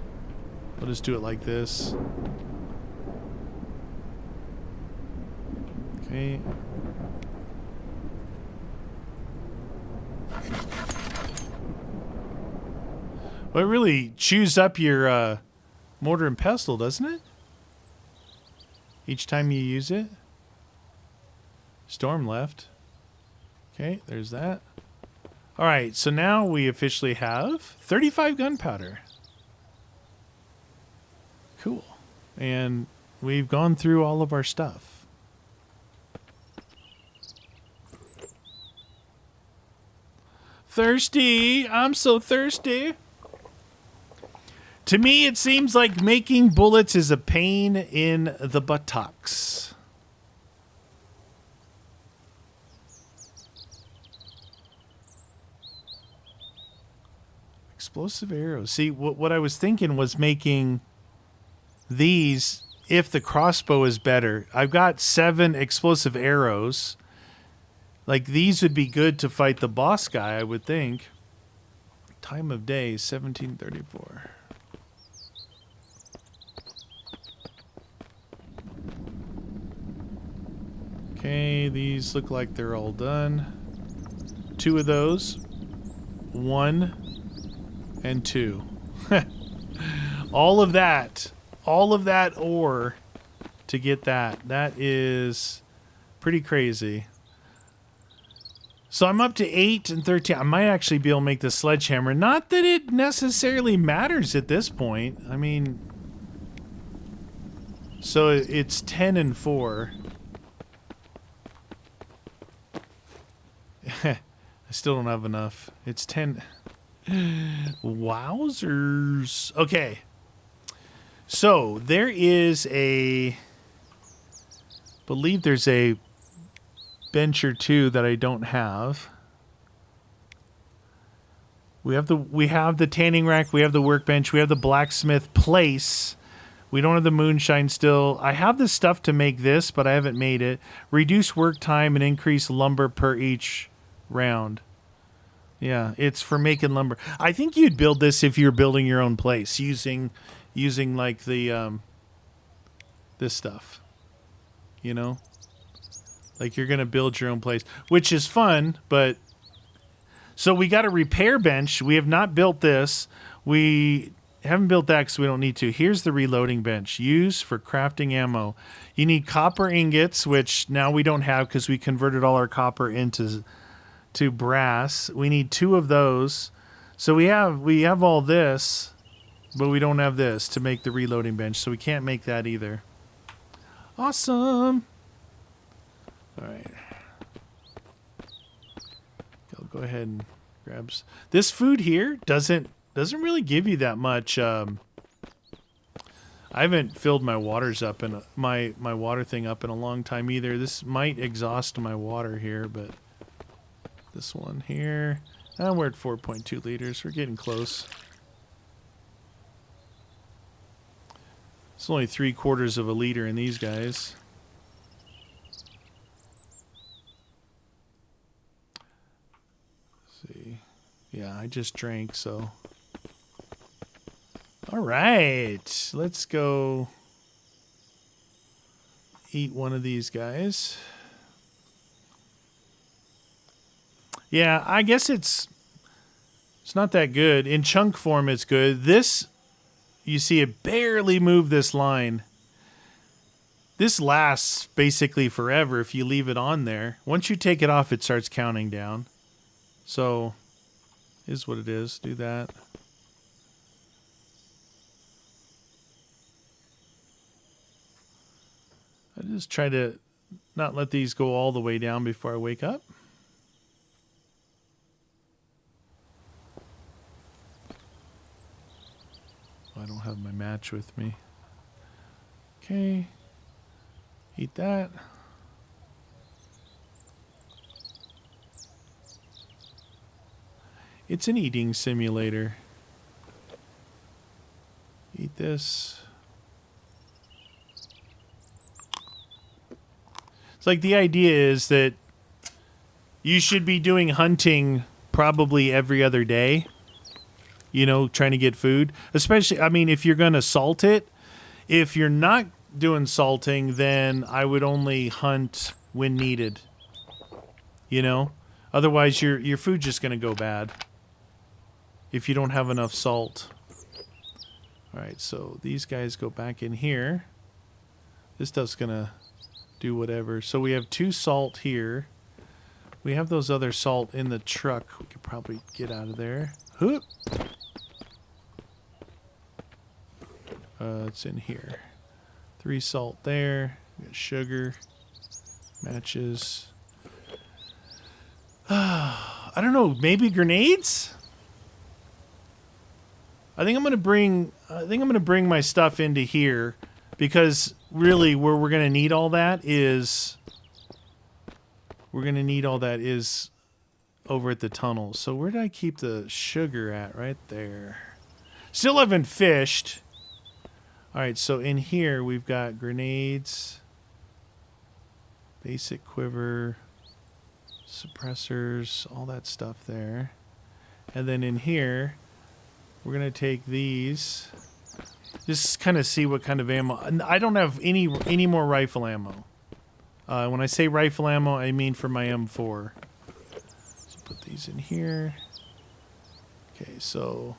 We'll just do it like this. Okay. Well, it really chews up your mortar and pestle, doesn't it? Each time you use it. Storm left. Okay, there's that. All right, so now we officially have 35 gunpowder. Cool. And we've gone through all of our stuff. Thirsty. I'm so thirsty. To me, it seems like making bullets is a pain in the buttocks. Explosive arrows. See, what I was thinking was making these, if the crossbow is better. I've got 7 explosive arrows. Like, these would be good to fight the boss guy, I would think. Time of day, 1734. Okay, these look like they're all done. 2 of those. 1 and 2. All of that ore to get that. That is pretty crazy. So I'm up to 8 and 13. I might actually be able to make the sledgehammer. Not that it necessarily matters at this point. I mean, so it's 10 and 4. I still don't have enough. It's 10. Wowzers. Okay. So there is believe there's a bench or 2 that I don't have. We have the tanning rack, we have the workbench, we have the blacksmith place. We don't have the moonshine still. I have the stuff to make this, but I haven't made it. Reduce work time and increase lumber per each round. Yeah, it's for making lumber. I think you'd build this if you're building your own place using like the this stuff. You know? Like you're going to build your own place, which is fun, but so we got a repair bench. We have not built this. We haven't built that because we don't need to. Here's the reloading bench. Use for crafting ammo. You need copper ingots, which now we don't have because we converted all our copper into brass. We need 2 of those. So we have all this, but we don't have this to make the reloading bench, so we can't make that either. Awesome. All right. I'll go ahead and grab this food here. Doesn't really give you that much. I haven't filled my waters up in my water thing up in a long time either. This might exhaust my water here, but this one here, we're at 4.2 liters. We're getting close. It's only 3/4 of a liter in these guys. Yeah, I just drank, so. All right, let's go eat one of these guys. Yeah, I guess it's not that good. In chunk form, it's good. This, you see it barely moved this line. This lasts basically forever if you leave it on there. Once you take it off, it starts counting down. So, is what it is. Do that. I just try to not let these go all the way down before I wake up. I don't have my match with me. Okay. Eat that. It's an eating simulator. Eat this. It's like the idea is that you should be doing hunting probably every other day. You know, trying to get food. Especially, I mean, if you're going to salt it. If you're not doing salting, then I would only hunt when needed. You know? Otherwise, your food's just going to go bad. If you don't have enough salt. Alright, so these guys go back in here. This stuff's going to do whatever. So we have 2 salt here. We have those other salt in the truck. We could probably get out of there. Hoop. It's in here. 3 salt there. We got sugar. Matches. I don't know. Maybe grenades? I think I'm gonna bring my stuff into here, because really where we're gonna need all that is over at the tunnel. So where did I keep the sugar at? Right there. Still haven't fished. All right, so in here we've got grenades, basic quiver, suppressors, all that stuff there. And then in here we're going to take these. Just kind of see what kind of ammo. I don't have any more rifle ammo. When I say rifle ammo, I mean for my M4. So put these in here. Okay, so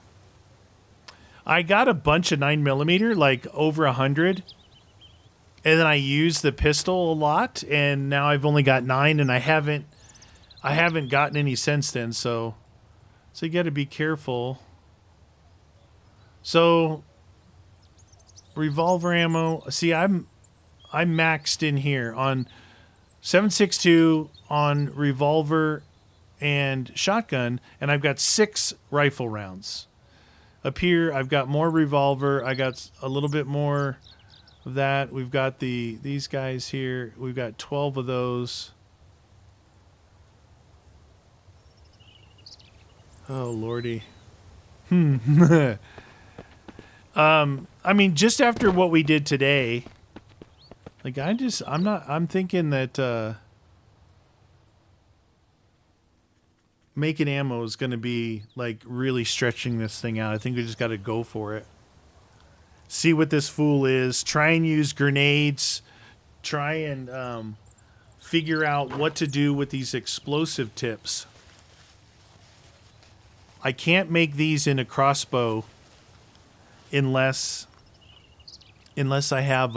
I got a bunch of 9mm, like over 100. And then I used the pistol a lot, and now I've only got 9, and I haven't gotten any since then, so you got to be careful. So revolver ammo. See, I'm maxed in here on 7.62 on revolver and shotgun, and I've got 6 rifle rounds. Up here, I've got more revolver. I got a little bit more of that. We've got these guys here. We've got 12 of those. Oh lordy. I mean, just after what we did today, like I'm thinking that making ammo is going to be like really stretching this thing out. I think we just got to go for it. See what this fool is. Try and use grenades. Try and figure out what to do with these explosive tips. I can't make these in a crossbow unless I have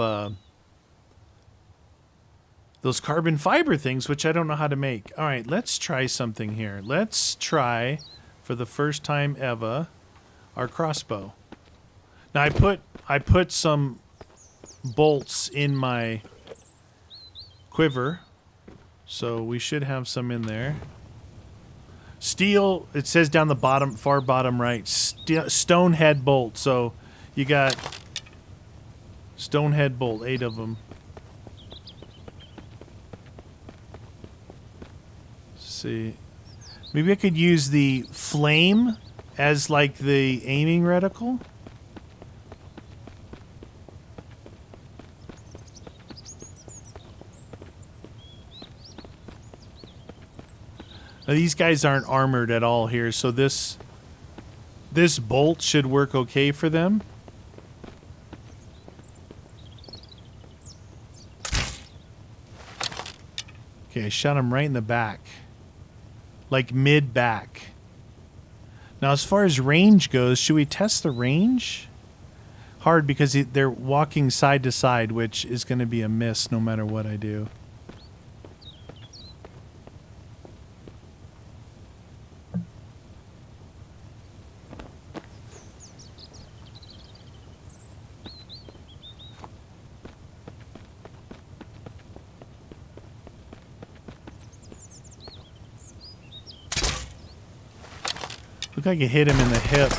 those carbon fiber things, which I don't know how to make. All right, let's try something here. Let's try, for the first time ever, our crossbow. Now I put some bolts in my quiver, so we should have some in there. Steel, it says down the bottom, far bottom right, stone head bolt. So you got stone head bolt, 8 of them. Let's see, maybe I could use the flame as like the aiming reticle. Now, these guys aren't armored at all here, so this bolt should work okay for them. Okay, I shot him right in the back. Like mid-back. Now, as far as range goes, should we test the range? Hard, because they're walking side to side, which is going to be a miss no matter what I do. Look like it hit him in the hip.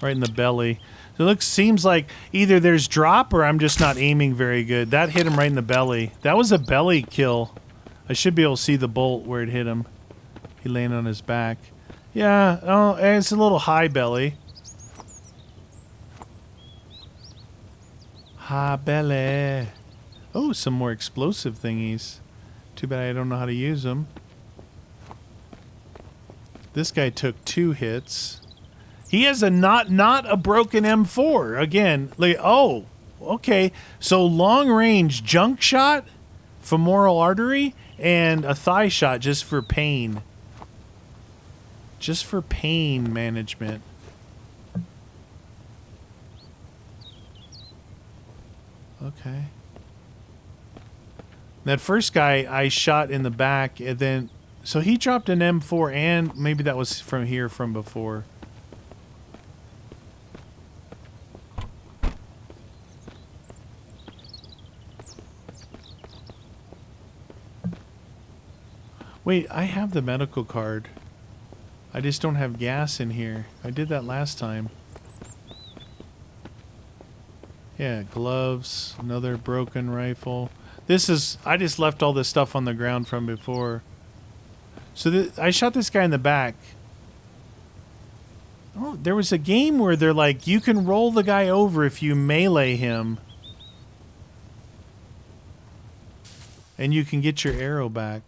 Right in the belly. So it seems like either there's drop or I'm just not aiming very good. That hit him right in the belly. That was a belly kill. I should be able to see the bolt where it hit him. He landed on his back. Yeah, oh, it's a little high belly. High belly. Oh, some more explosive thingies. Too bad I don't know how to use them. This guy took 2 hits. He has a not a broken M4. Again, like, oh, okay. So long range junk shot, femoral artery, and a thigh shot just for pain. Just for pain management. Okay. That first guy I shot in the back, and then so he dropped an M4, and maybe that was from here from before. Wait, I have the medical card. I just don't have gas in here. I did that last time. Yeah, gloves, another broken rifle. This is... I just left all this stuff on the ground from before. So I shot this guy in the back. Oh, there was a game where they're like, you can roll the guy over if you melee him. And you can get your arrow back.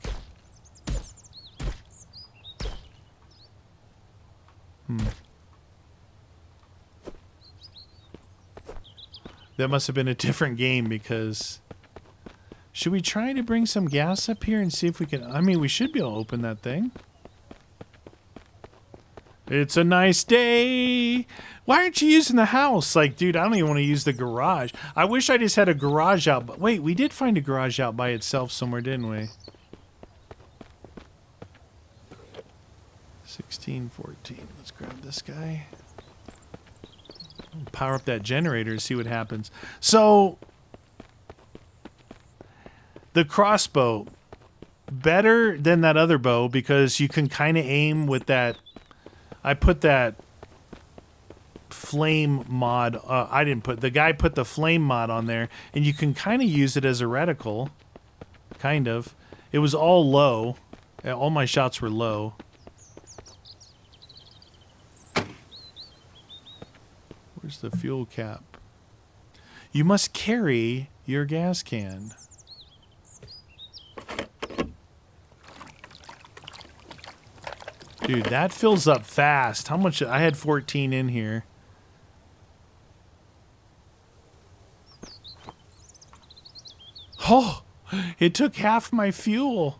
That must have been a different game because... Should we try to bring some gas up here and see if we can... I mean, we should be able to open that thing. It's a nice day. Why aren't you using the house? Like, dude, I don't even want to use the garage. I wish I just had a garage out. But wait, we did find a garage out by itself somewhere, didn't we? 1614. Let's grab this guy. Power up that generator to see what happens. So, the crossbow, better than that other bow because you can kind of aim with that. I put that flame mod. I didn't put, the guy put the flame mod on there, and you can kind of use it as a reticle. Kind of. It was all low. All my shots were low. Where's the fuel cap? You must carry your gas can. Dude, that fills up fast. How much? I had 14 in here. Oh, it took half my fuel.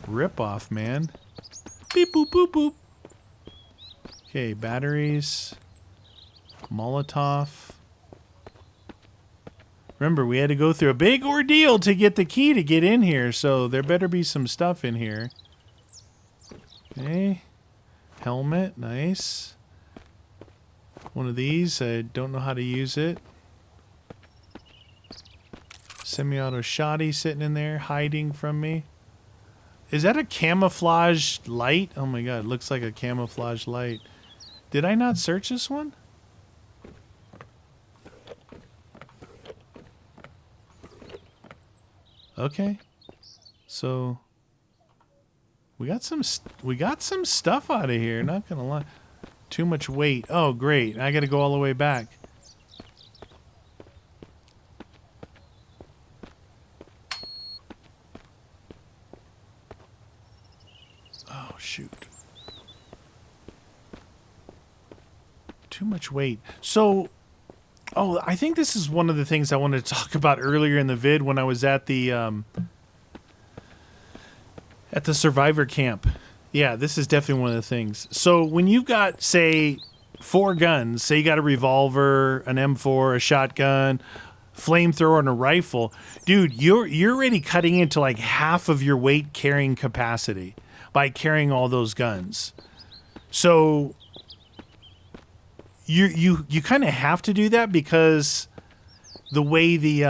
Rip off, man. Beep, boop, boop, boop. Okay, batteries. Molotov. Remember, we had to go through a big ordeal to get the key to get in here, so there better be some stuff in here. Okay. Helmet, nice. One of these, I don't know how to use it. Semi-auto shotty sitting in there, hiding from me. Is that a camouflage light? Oh my god, it looks like a camouflage light. Did I not search this one? Okay. So we got some stuff out of here, not gonna lie. Too much weight. Oh great. I gotta go all the way back. Oh shoot. Too much weight. So oh, I think this is one of the things I wanted to talk about earlier in the vid when I was at the survivor camp. Yeah, this is definitely one of the things. So when you've got, say, 4 guns, say you got a revolver, an M4, a shotgun, flamethrower, and a rifle, dude, you're already cutting into like half of your weight carrying capacity by carrying all those guns. So you kind of have to do that because the way the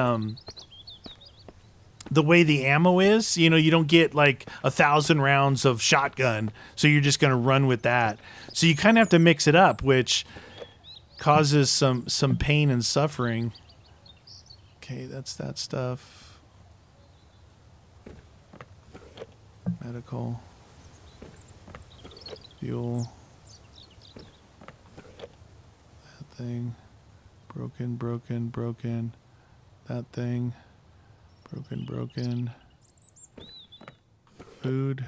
ammo is, you know, you don't get like 1,000 rounds of shotgun, so you're just going to run with that. So you kind of have to mix it up, which causes some pain and suffering. Okay, that's that stuff. Medical. Fuel. Thing. Broken. That thing. Broken. Food.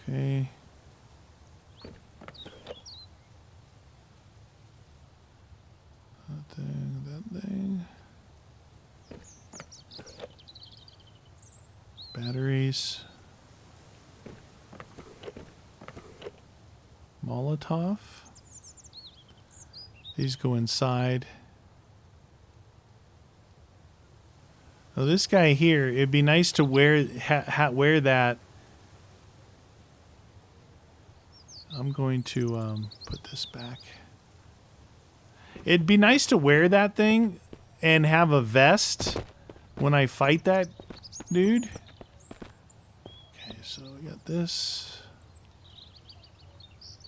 Okay. That thing. Batteries. Molotov. These go inside. Oh, this guy here, it'd be nice to wear wear that. I'm going to put this back. It'd be nice to wear that thing and have a vest when I fight that dude. Okay, so we got this.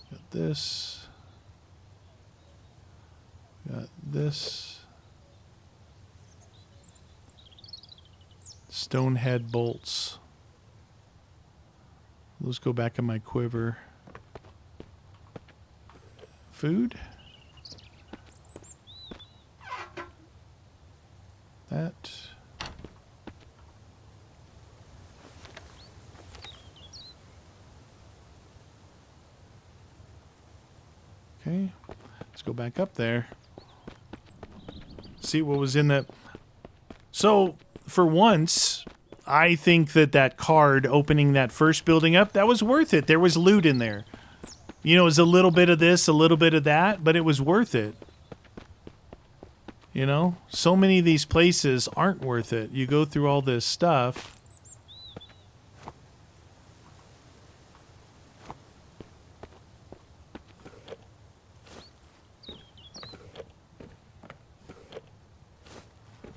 Got this. Got this. Stonehead bolts. Those go back in my quiver. Food. That. Okay. Let's go back up there. See what was in that. So, for once, I think that card opening that first building up, that was worth it. There was loot in there. You know, it was a little bit of this, a little bit of that, but it was worth it. You know, so many of these places aren't worth it. You go through all this stuff.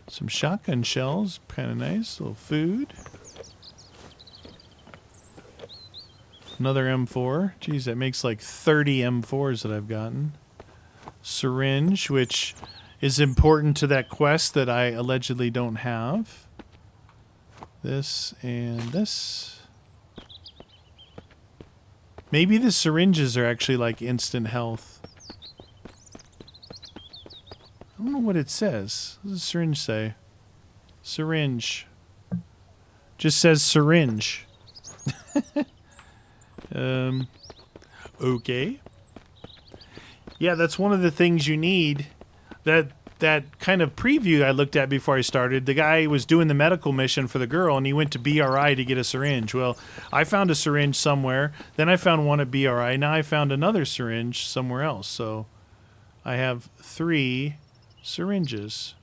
Some shotgun shells, kind of nice. A little food. Another M4. Geez, that makes like 30 M4s that I've gotten. Syringe, which is important to that quest that I allegedly don't have. This and this. Maybe the syringes are actually like instant health. I don't know what it says. What does the syringe say? Syringe. Just says syringe. Okay. Yeah, that's one of the things you need. That kind of preview I looked at before I started, the guy was doing the medical mission for the girl, and he went to BRI to get a syringe. Well, I found a syringe somewhere. Then I found one at BRI. Now I found another syringe somewhere else. So I have 3 syringes.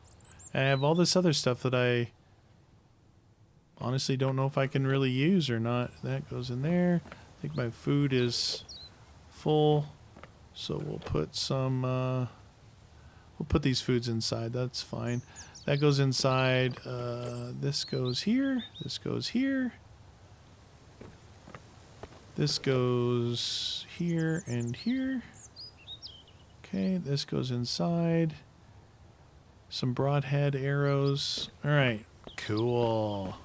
And I have all this other stuff that I honestly don't know if I can really use or not. That goes in there. I think my food is full. So we'll put some... we'll put these foods inside. That's fine. That goes inside. This goes here. This goes here. This goes here and here. Okay, this goes inside. Some broadhead arrows. All right, cool.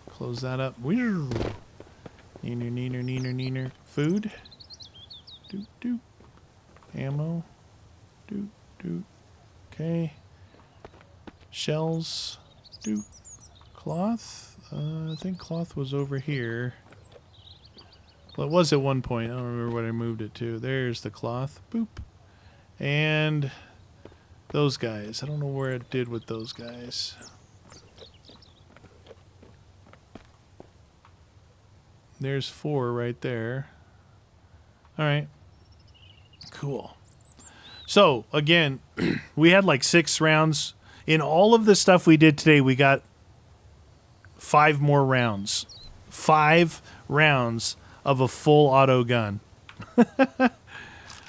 Close that up. Neener, neener, neener, neener. Food. Doop, doop. Ammo. Doop, doop. Okay. Shells. Doop. Cloth. I think cloth was over here. Well, it was at one point. I don't remember what I moved it to. There's the cloth. Boop. And those guys. I don't know where it did with those guys. There's 4 right there. All right. Cool. So, again, we had like 6 rounds. In all of the stuff we did today, we got 5 more rounds. 5 rounds of a full auto gun.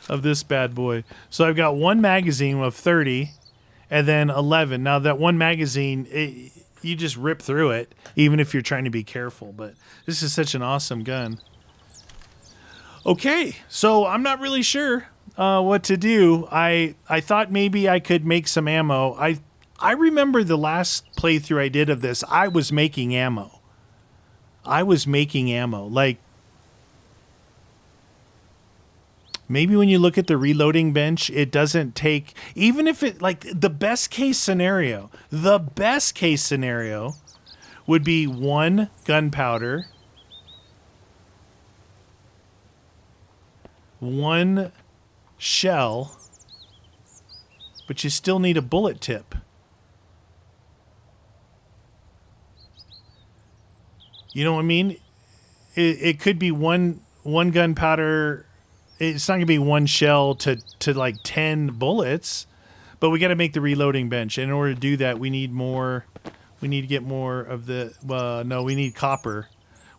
Of this bad boy. So I've got 1 magazine of 30 and then 11. Now that 1 magazine, you just rip through it, even if you're trying to be careful. But this is such an awesome gun. Okay, so I'm not really sure what to do. I thought maybe I could make some ammo. I remember the last playthrough I did of this, I was making ammo. Like, maybe when you look at the reloading bench, it doesn't take, even if it, like, the best case scenario would be 1 gunpowder, 1 shell, but you still need a bullet tip. You know what I mean? It could be one gunpowder. It's not going to be 1 shell to like 10 bullets, but we got to make the reloading bench. And in order to do that, we need more We need to get more of the, no, we need copper.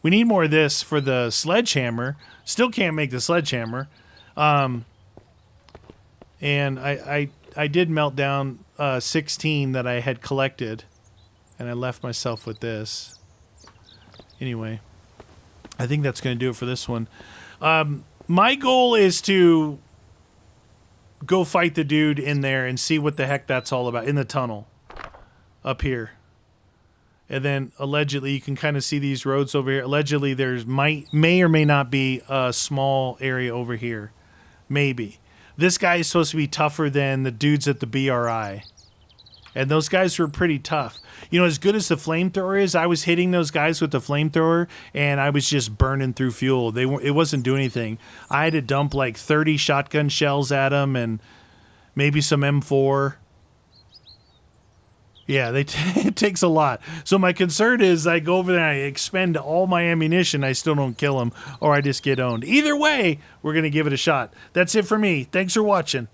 We need more of this for the sledgehammer. Still can't make the sledgehammer. And I did melt down 16 that I had collected. And I left myself with this. Anyway, I think that's going to do it for this one. My goal is to go fight the dude in there and see what the heck that's all about in the tunnel up here. And then allegedly you can kind of see these roads over here. Allegedly there's may or may not be a small area over here. Maybe. This guy is supposed to be tougher than the dudes at the BRI. And those guys were pretty tough. You know, as good as the flamethrower is, I was hitting those guys with the flamethrower, and I was just burning through fuel. It wasn't doing anything. I had to dump like 30 shotgun shells at them and maybe some M4. Yeah, it takes a lot. So my concern is I go over there and I expend all my ammunition. I still don't kill them, or I just get owned. Either way, we're going to give it a shot. That's it for me. Thanks for watching.